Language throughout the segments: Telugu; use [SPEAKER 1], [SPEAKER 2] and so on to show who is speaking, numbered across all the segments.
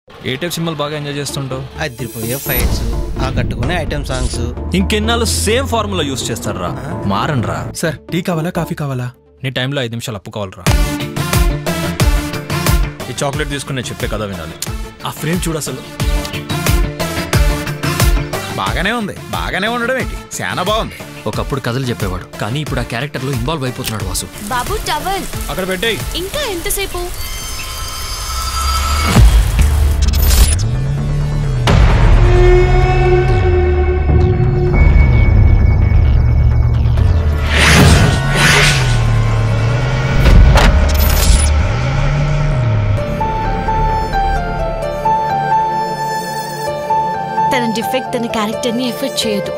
[SPEAKER 1] ఏ టైప్ సినిమాలు బాగా ఎంజాయ్ చేస్తుంటావు?
[SPEAKER 2] అదిరిపోయే ఫైట్స్, ఆ కట్టుకునే ఐటమ్ సాంగ్స్.
[SPEAKER 1] ఇంకెన్నాళ్ళు సేమ్ ఫార్ములా యూస్ చేస్తారా? మారనరా?
[SPEAKER 3] సార్ టీ కావాలా కాఫీ కావాలా?
[SPEAKER 1] నీ టైంలో 5 నిమిషాలు అప్పు కావాలరా. ఈ చాక్లెట్ తీసుకుని నేను చెప్పే కదా వినాలి. ఆ ఫ్రేమ్ చూడు అసలు.
[SPEAKER 4] బాగానే ఉంది, బాగానే ఉండడం ఏంటి, చాలా బాగుంది.
[SPEAKER 5] ఒకప్పుడు కథలు చెప్పేవాడు, కానీ ఇప్పుడు ఆ క్యారెక్టర్ లో ఇన్వాల్వ్ అయిపోతున్నాడు వాసు.
[SPEAKER 6] బాబు టవల్
[SPEAKER 1] అక్కడ పెట్టేయ్.
[SPEAKER 6] ఇంకా ఎంతసేపు? తన డిఫెక్ట్ తన క్యారెక్టర్ ని ఎఫెక్ట్ చేయదు.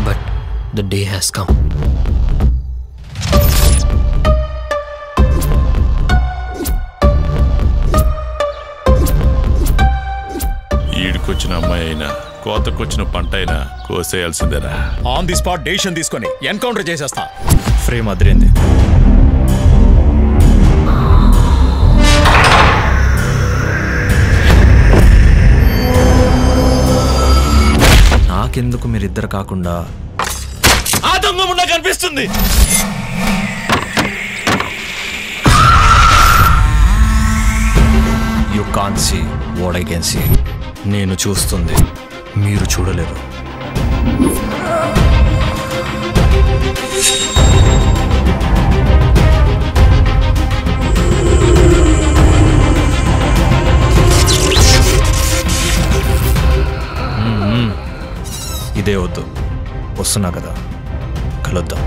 [SPEAKER 5] But the day has come.
[SPEAKER 7] ఈడుకొచ్చిన అమ్మాయి అయినా కోతకొచ్చిన పంట అయినా కోసేయాల్సిందేనా?
[SPEAKER 4] ఆన్ ది స్పాట్ డెసిషన్ తీసుకొని ఎన్కౌంటర్ చేసేస్తా.
[SPEAKER 1] ఫ్రేమ్ అదిరింది. నాకెందుకు మీరిద్దరు కాకుండా ఆ దొంగ ముండా కనిపిస్తుంది. You can't see what I can see. నేను చూస్తుంది మీరు చూడలేరు. ఇదే వద్దు, వస్తున్నా కదా, కలుద్దాం.